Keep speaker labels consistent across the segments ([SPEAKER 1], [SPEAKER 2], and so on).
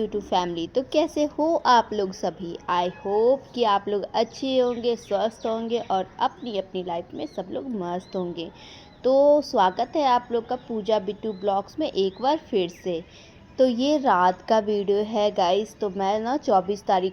[SPEAKER 1] YouTube family. तो कैसे हो आप लोग सभी? आई होप कि आप लोग अच्छे होंगे, स्वस्थ होंगे और अपनी अपनी लाइफ में सब लोग मस्त होंगे। तो स्वागत है आप लोग का पूजा बिट्टू ब्लॉग्स में एक बार फिर से। तो ये रात का वीडियो है गाइस। तो मैं ना 24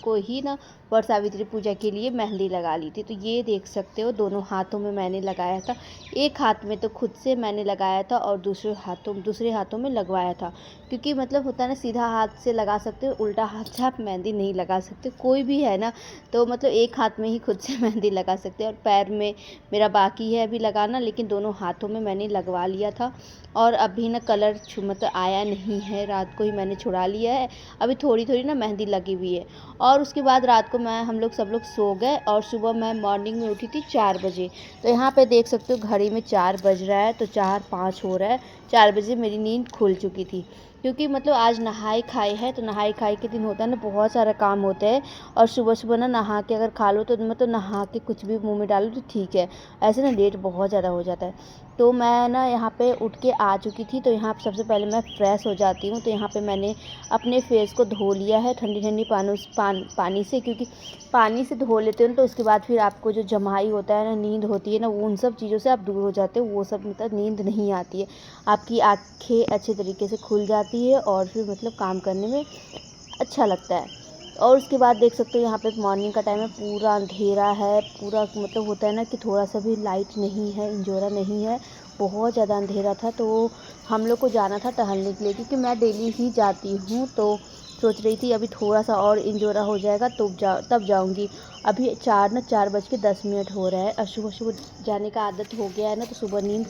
[SPEAKER 1] को ही ना वट सावित्री पूजा के लिए मेहंदी लगा ली थी। तो ये देख सकते हो दोनों हाथों में मैंने लगाया था। एक हाथ में तो खुद से मैंने लगाया था और दूसरे हाथों में लगवाया था, क्योंकि मतलब होता है ना, सीधा हाथ से लगा सकते हो, उल्टा हाथ से आप मेहंदी नहीं लगा सकते, कोई भी है ना। तो मतलब एक हाथ में ही खुद से मेहंदी लगा सकते हैं और पैर में मेरा बाकी है अभी लगाना, लेकिन दोनों हाथों में मैंने लगवा लिया था। और अभी ना कलर मतलब आया नहीं है, रात को ही मैंने छुड़ा लिया है। अभी थोड़ी थोड़ी ना मेहंदी लगी हुई है। और उसके बाद रात को हम लोग सब लोग सो गए और सुबह मैं मॉर्निंग में उठी थी 4 बजे। तो यहाँ पे देख सकते हो घड़ी में 4 बज रहा है, तो 4-5 हो रहा है। 4 बजे मेरी नींद खुल चुकी थी, क्योंकि मतलब आज नहाई खाई है। तो नहाई खाई के दिन होता है ना, बहुत सारा काम होता है। और सुबह सुबह ना नहा के अगर खा लो तो मतलब नहा के कुछ भी मुंह में डालो तो ठीक है, ऐसे ना लेट बहुत ज़्यादा हो जाता है। तो मैं ना यहाँ पे उठ के आ चुकी थी। तो यहाँ सबसे पहले मैं फ़्रेश हो जाती हूँ। तो यहाँ पे मैंने अपने फेस को धो लिया है ठंडी ठंडी पानी से, क्योंकि पानी से धो लेते हो तो उसके बाद फिर आपको जो जमाई होता है ना, नींद होती है ना, वो उन सब चीज़ों से आप दूर हो जाते हो। वो सब मतलब नींद नहीं आती है, आपकी आँखें अच्छे तरीके से खुल जाती है और फिर मतलब काम करने में अच्छा लगता है। और उसके बाद देख सकते हो यहाँ पे मॉर्निंग का टाइम है, पूरा अंधेरा है, पूरा मतलब होता है ना कि थोड़ा सा भी लाइट नहीं है, इंजोरा नहीं है, बहुत ज़्यादा अंधेरा था। तो हम लोग को जाना था टहलने के लिए, क्योंकि मैं डेली ही जाती हूँ। तो सोच रही थी अभी थोड़ा सा और इंजोरा हो जाएगा तो तब जाऊँगी। अभी 4:10 हो रहा है और सुबह सुबह जाने का आदत हो गया है ना, तो सुबह नींद।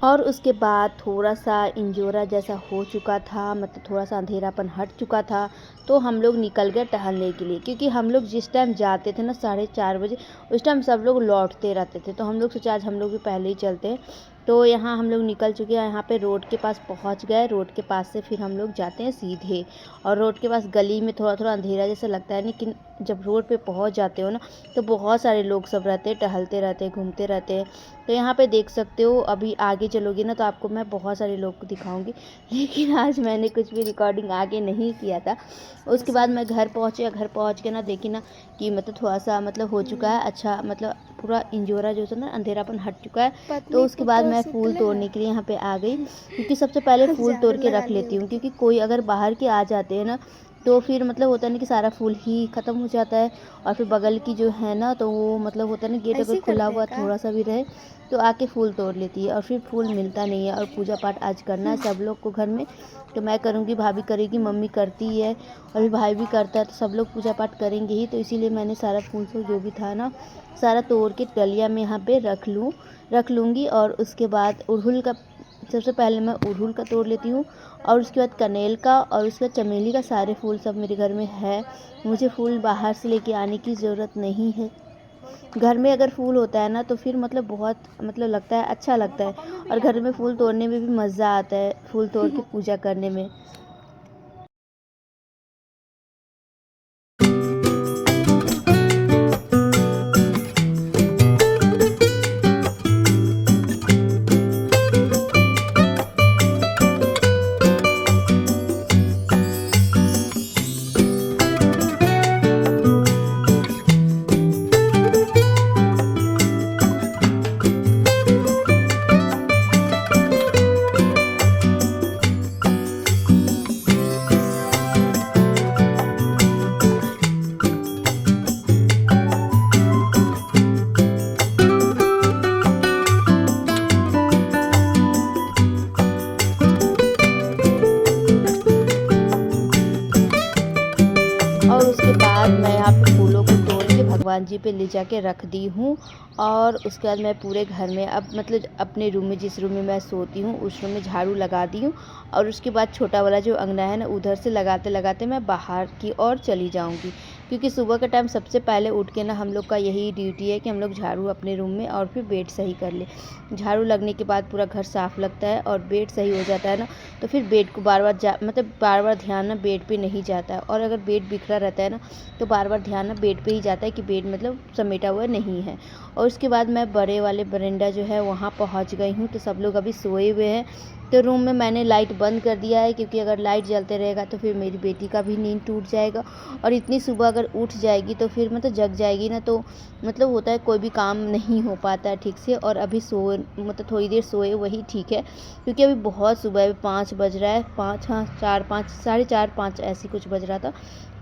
[SPEAKER 1] और उसके बाद थोड़ा सा इंजोरा जैसा हो चुका था, मतलब थोड़ा सा अंधेरापन हट चुका था। तो हम लोग निकल गए टहलने के लिए, क्योंकि हम लोग जिस टाइम जाते थे ना 4:30 बजे, उस टाइम सब लोग लौटते रहते थे। तो हम लोग सोचा आज हम लोग भी पहले ही चलते हैं। तो यहाँ हम लोग निकल चुके हैं, यहाँ पे रोड के पास पहुँच गए। रोड के पास से फिर हम लोग जाते हैं सीधे, और रोड के पास गली में थोड़ा थोड़ा अंधेरा जैसा लगता है, लेकिन जब रोड पे पहुँच जाते हो ना, तो बहुत सारे लोग सब रहते हैं, टहलते रहते हैं, घूमते रहते हैं। तो यहाँ पे देख सकते हो, अभी आगे चलोगे ना तो आपको मैं बहुत सारे लोग को दिखाऊंगी, लेकिन आज मैंने कुछ भी रिकॉर्डिंग आगे नहीं किया था। उसके बाद मैं घर पहुँच के ना देखी ना कि मतलब थोड़ा सा मतलब हो चुका है, अच्छा मतलब पूरा इंजोरा जो था ना, अंधेरापन हट चुका है। तो उसके बाद मैं फूल तोड़ने के लिए यहाँ पे आ गई, क्योंकि सबसे पहले फूल तोड़ के रख लेती हूँ, क्योंकि कोई अगर बाहर के आ जाते हैं ना, तो फिर मतलब होता है ना कि सारा फूल ही ख़त्म हो जाता है। और फिर बगल की जो है ना, तो वो मतलब होता है ना, गेट अगर खुला हुआ थोड़ा सा भी रहे तो आके फूल तोड़ लेती है, और फिर फूल मिलता नहीं है। और पूजा पाठ आज करना है सब लोग को घर में, तो मैं करूँगी, भाभी करेगी, मम्मी करती है और भाई भी करता है। तो सब लोग पूजा पाठ करेंगे ही, तो इसीलिए मैंने सारा फूल से जो भी था ना, सारा तोड़ के डलिया में यहाँ पे रख लूँगी। और उसके बाद अड़हुल का, सबसे पहले मैं अड़हुल का तोड़ लेती हूँ, और उसके बाद कनेल का, और उसके बाद चमेली का। सारे फूल सब मेरे घर में है, मुझे फूल बाहर से लेके आने की ज़रूरत नहीं है। घर में अगर फूल होता है ना, तो फिर मतलब बहुत मतलब लगता है, अच्छा लगता है। और घर में फूल तोड़ने में भी मज़ा आता है, फूल तोड़ के पूजा करने में। और उसके बाद मैं यहाँ पे फूलों को तोड़ के भगवान जी पे ले जाके रख दी हूँ। और उसके बाद मैं पूरे घर में, अब मतलब अपने रूम में, जिस रूम में मैं सोती हूँ उस रूम में झाड़ू लगा दी हूँ। और उसके बाद छोटा वाला जो अंगना है ना, उधर से लगाते लगाते मैं बाहर की ओर चली जाऊँगी। क्योंकि सुबह के टाइम सबसे पहले उठ के ना हम लोग का यही ड्यूटी है कि हम लोग झाड़ू अपने रूम में और फिर बेड सही कर ले। झाड़ू लगने के बाद पूरा घर साफ़ लगता है और बेड सही हो जाता है ना, तो फिर बेड को बार बार ध्यान ना बेड पे नहीं जाता है। और अगर बेड बिखरा रहता है ना, तो बार बार ध्यान ना बेड पे ही जाता है कि बेड मतलब समेटा हुआ नहीं है। और उसके बाद मैं बड़े वाले बरामदा जो है वहाँ पहुँच गई हूँ, तो सब लोग अभी सोए हुए हैं। तो रूम में मैंने लाइट बंद कर दिया है, क्योंकि अगर लाइट जलते रहेगा तो फिर मेरी बेटी का भी नींद टूट जाएगा। और इतनी सुबह अगर उठ जाएगी तो फिर मतलब जग जाएगी ना, तो मतलब होता है कोई भी काम नहीं हो पाता है ठीक से। और अभी मतलब थोड़ी देर सोए वही ठीक है, क्योंकि अभी बहुत सुबह है, 5 बज रहा है, 5 हाँ 4 5 साढ़े 4 5 ऐसी कुछ बज रहा था,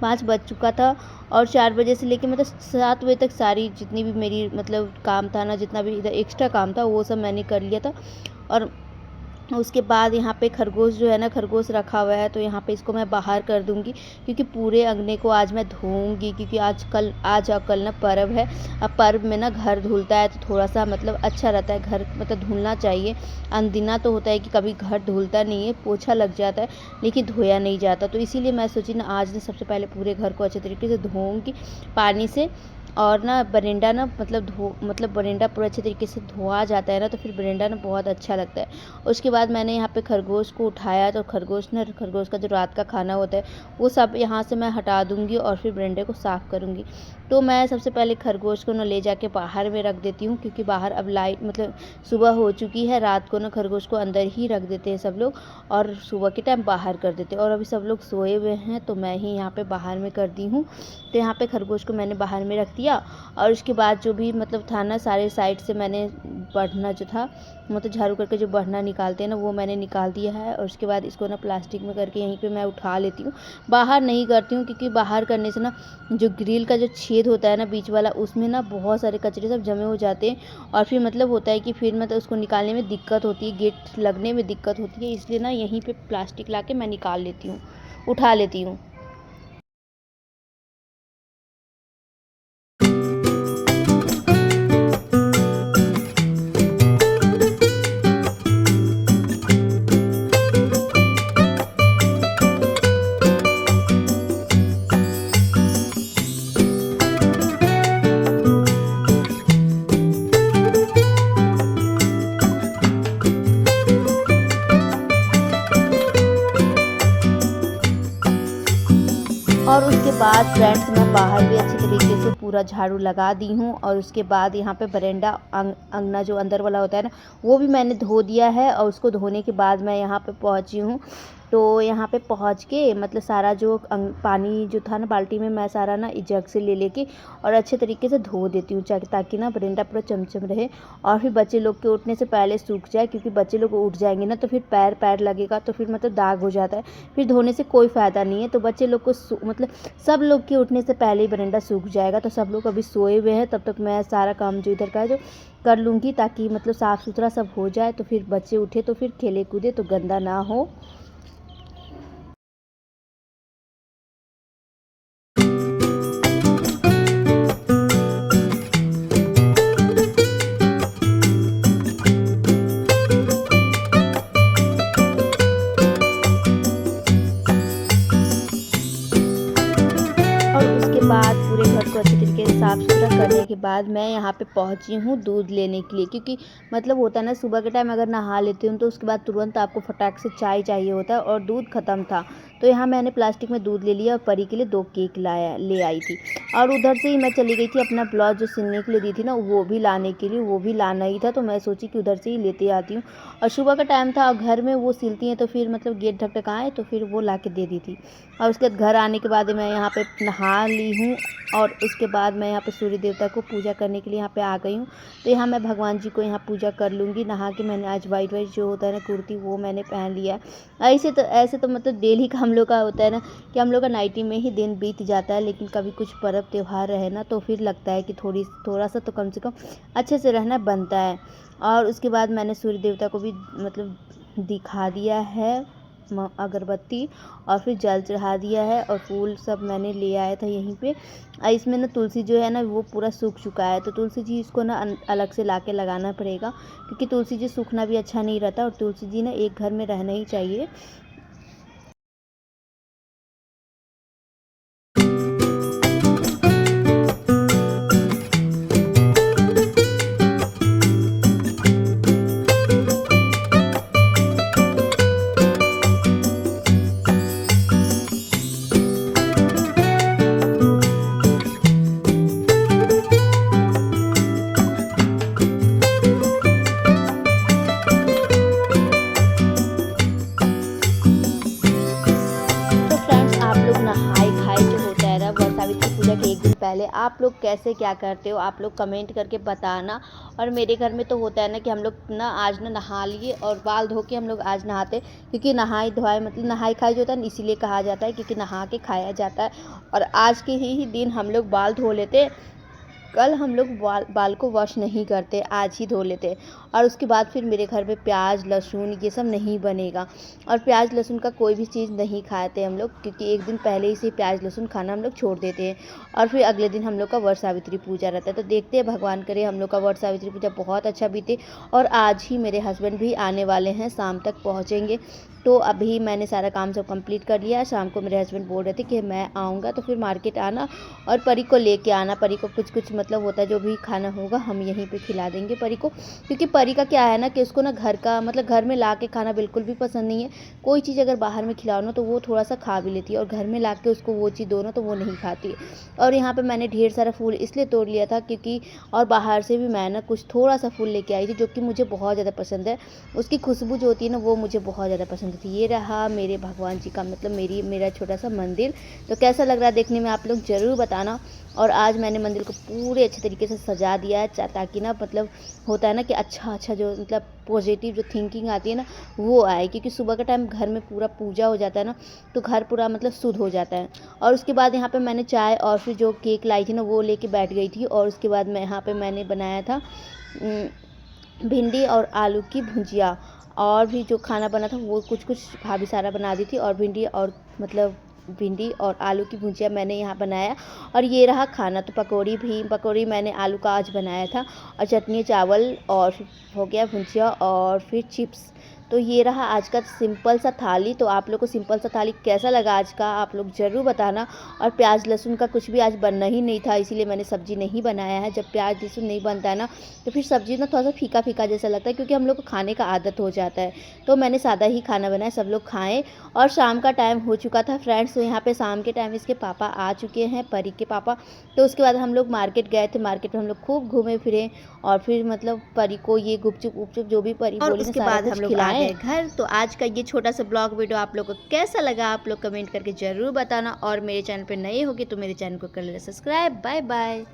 [SPEAKER 1] 5 बज चुका था। और 4 बजे से लेके मतलब 7 बजे तक सारी जितनी भी मेरी मतलब काम था ना, जितना भी इधर एक्स्ट्रा काम था वो सब मैंने कर लिया था। और उसके बाद यहाँ पे खरगोश जो है ना, खरगोश रखा हुआ है, तो यहाँ पे इसको मैं बाहर कर दूँगी, क्योंकि पूरे अंगने को आज मैं धोऊँगी, क्योंकि आज और कल ना पर्व है। अब पर्व में ना घर धुलता है तो थोड़ा सा मतलब अच्छा रहता है, घर मतलब धुलना चाहिए। अनदिना तो होता है कि कभी घर धुलता नहीं है, पोछा लग जाता है लेकिन धोया नहीं जाता। तो इसीलिए मैं सोची ना आज ना सबसे पहले पूरे घर को अच्छे तरीके से धोऊँगी पानी से। और ना बरामदा ना मतलब बरामदा पूरा अच्छे तरीके से धोआ जाता है ना, तो फिर बरामदा ना बहुत अच्छा लगता है। उसके बाद मैंने यहाँ पे खरगोश को उठाया, तो खरगोश का जो रात का खाना होता है वो सब यहाँ से मैं हटा दूँगी और फिर बरामदे को साफ़ करूँगी। तो मैं सबसे पहले खरगोश को ना ले जाके बाहर में रख देती हूँ, क्योंकि बाहर अब लाइट मतलब सुबह हो चुकी है। रात को ना खरगोश को अंदर ही रख देते हैं सब लोग, और सुबह के टाइम बाहर कर देते हैं। और अभी सब लोग सोए हुए हैं, तो मैं ही यहाँ पे बाहर में कर दी हूँ। तो यहाँ पे खरगोश को मैंने बाहर में रख दिया। और उसके बाद जो भी मतलब था ना, सारे साइड से मैंने बढ़ना जो था मतलब झाड़ू करके जो बढ़ना निकालते हैं ना, वो मैंने निकाल दिया है। और उसके बाद इसको ना प्लास्टिक में करके यहीं पे मैं उठा लेती हूँ, बाहर नहीं करती हूँ, क्योंकि बाहर करने से ना जो ग्रिल का जो छेद होता है ना बीच वाला, उसमें ना बहुत सारे कचरे सब जमे हो जाते हैं। और फिर मतलब होता है कि फिर मतलब उसको निकालने में दिक्कत होती है, गेट लगने में दिक्कत होती है। इसलिए ना यहीं पे प्लास्टिक ला के मैं निकाल लेती हूँ, उठा लेती हूँ। और उसके बाद फ्रेंड्स मैं बाहर भी अच्छे तरीके से पूरा झाड़ू लगा दी हूँ। और उसके बाद यहाँ पे बरामदा अंगना जो अंदर वाला होता है ना, वो भी मैंने धो दिया है। और उसको धोने के बाद मैं यहाँ पे पहुँची हूँ। तो यहाँ पे पहुँच के मतलब सारा जो पानी जो था ना बाल्टी में, मैं सारा ना इस जग से ले लेके और अच्छे तरीके से धो देती हूँ, ताकि ना बरामदा पूरा चमचम रहे। और फिर बच्चे लोग के उठने से पहले सूख जाए, क्योंकि बच्चे लोग उठ जाएंगे ना तो फिर पैर पैर लगेगा, तो फिर मतलब दाग हो जाता है, फिर धोने से कोई फ़ायदा नहीं है। तो बच्चे लोग को मतलब सब लोग के उठने से पहले ही बरामदा सूख जाएगा। तो सब लोग अभी सोए हुए हैं, तब तक मैं सारा काम जो इधर का है जो कर लूँगी, ताकि मतलब साफ़ सुथरा सब हो जाए। तो फिर बच्चे उठे तो फिर खेले कूदे तो गंदा ना हो। और उसके बाद पूरे घर को अच्छे तरीके से साफ़ सुथरा करने के बाद मैं यहाँ पे पहुँची हूँ दूध लेने के लिए, क्योंकि मतलब होता है ना सुबह के टाइम अगर नहा लेती हूँ तो उसके बाद तुरंत आपको फटाक से चाय चाहिए होता है, और दूध ख़त्म था। तो यहाँ मैंने प्लास्टिक में दूध ले लिया और परी के लिए 2 केक ले आई थी। और उधर से ही मैं चली गई थी अपना ब्लाउज जो सिलने के लिए दी थी ना, वो भी लाने के लिए, वो भी लाना ही था। तो मैं सोची कि उधर से ही लेते आती हूँ। और सुबह का टाइम था और घर में वो सिलती हैं, तो फिर मतलब गेट ढकढकाए तो फिर वो ला के दे दी थी। और उसके बाद घर आने के बाद मैं यहाँ पे नहा ली हूँ। और उसके बाद मैं यहाँ पे सूर्य देवता को पूजा करने के लिए यहाँ पे आ गई हूँ। तो यहाँ मैं भगवान जी को यहाँ पूजा कर लूँगी नहा के। मैंने आज वाइट जो होता है ना कुर्ती, वो मैंने पहन लिया। ऐसे तो मतलब डेली का हम लोग का होता है ना कि हम लोग का नाइटी में ही दिन बीत जाता है, लेकिन कभी कुछ पर्व त्यौहार रहे ना तो फिर लगता है कि थोड़ा सा तो कम से कम अच्छे से रहना बनता है। और उसके बाद मैंने सूर्य देवता को भी मतलब दिखा दिया है अगरबत्ती, और फिर जल चढ़ा दिया है, और फूल सब मैंने ले आया था यहीं पे। इसमें ना तुलसी जो है ना वो पूरा सूख चुका है, तो तुलसी जी इसको ना अलग से ला के लगाना पड़ेगा, क्योंकि तुलसी जी सूखना भी अच्छा नहीं रहता, और तुलसी जी ना एक घर में रहना ही चाहिए। आप लोग कैसे क्या करते हो, आप लोग कमेंट करके बताना। और मेरे घर में तो होता है ना कि हम लोग ना आज ना नहा लिए और बाल धो के हम लोग आज नहाते, क्योंकि नहाई धोआई मतलब नहाई खाई जो होता है ना, इसीलिए कहा जाता है क्योंकि नहा के खाया जाता है। और आज के ही दिन हम लोग बाल धो लेते, कल हम लोग बाल को वॉश नहीं करते, आज ही धो लेते। और उसके बाद फिर मेरे घर में प्याज लहसुन ये सब नहीं बनेगा, और प्याज लहसुन का कोई भी चीज़ नहीं खाते हम लोग, क्योंकि एक दिन पहले ही से प्याज लहसुन खाना हम लोग छोड़ देते हैं। और फिर अगले दिन हम लोग का वट सावित्री पूजा रहता है। तो देखते हैं, भगवान करे हम लोग का वट सावित्री पूजा बहुत अच्छा बीते। और आज ही मेरे हस्बैंड भी आने वाले हैं, शाम तक पहुँचेंगे। तो अभी मैंने सारा काम सब कंप्लीट कर लिया है। शाम को मेरे हस्बैंड बोल रहे थे कि मैं आऊँगा तो फिर मार्केट आना और परी को लेके आना। परी को कुछ कुछ मतलब होता है, जो भी खाना होगा हम यहीं पे खिला देंगे परी को, क्योंकि परी का क्या है ना कि उसको ना घर का मतलब घर में ला के खाना बिल्कुल भी पसंद नहीं है। कोई चीज़ अगर बाहर में खिलाओ ना तो वो थोड़ा सा खा भी लेती है, और घर में ला के उसको वो चीज़ दो ना तो वो नहीं खाती है। और यहाँ पर मैंने ढेर सारा फूल इसलिए तोड़ लिया था क्योंकि, और बाहर से भी मैं ना कुछ थोड़ा सा फूल लेके आई थी जो कि मुझे बहुत ज़्यादा पसंद है। उसकी खुशबू जो होती है ना वो मुझे बहुत ज़्यादा पसंद थी। ये रहा मेरे भगवान जी का मतलब मेरा छोटा सा मंदिर। तो कैसा लग रहा है देखने में, आप लोग ज़रूर बताना। और आज मैंने मंदिर को पूरे अच्छे तरीके से सजा दिया है, ताकि ना मतलब होता है ना कि अच्छा जो मतलब पॉजिटिव जो थिंकिंग आती है ना वो आए, क्योंकि सुबह का टाइम घर में पूरा पूजा हो जाता है ना, तो घर पूरा मतलब शुद्ध हो जाता है। और उसके बाद यहाँ पे मैंने चाय और फिर जो केक लाई थी ना वो लेके बैठ गई थी। और उसके बाद मैं यहाँ पे मैंने बनाया था भिंडी और आलू की भुजिया। और भी जो खाना बना था वो कुछ कुछ भाभी सारा बना दी थी, और भिंडी और आलू की भुजिया मैंने यहाँ बनाया। और ये रहा खाना। तो पकौड़ी मैंने आलू का आज बनाया था, और चटनी चावल, और फिर हो गया भुजिया और फिर चिप्स। तो ये रहा आज का सिंपल सा थाली। तो आप लोग को सिंपल सा थाली कैसा लगा आज का, आप लोग ज़रूर बताना। और प्याज लहसुन का कुछ भी आज बनना ही नहीं था, इसीलिए मैंने सब्ज़ी नहीं बनाया है। जब प्याज लहसुन नहीं बनता है ना तो फिर सब्ज़ी ना थोड़ा सा फीका फीका जैसा लगता है, क्योंकि हम लोग को खाने का आदत हो जाता है। तो मैंने सादा ही खाना बनाया, सब लोग खाएँ। और शाम का टाइम हो चुका था फ्रेंड्स, तो यहाँ पे शाम के टाइम इसके पापा आ चुके हैं, परी के पापा। तो उसके बाद हम लोग मार्केट गए थे, मार्केट में हम लोग खूब घूमे फिरे, और फिर मतलब परी को ये गुपचुप उपचुप जो भी परी बोली ना सारा कुछ खिलाए घर। तो आज का ये छोटा सा ब्लॉग वीडियो आप लोग को कैसा लगा, आप लोग कमेंट करके ज़रूर बताना। और मेरे चैनल पे नए होगे तो मेरे चैनल को कर लेना सब्सक्राइब। Bye bye.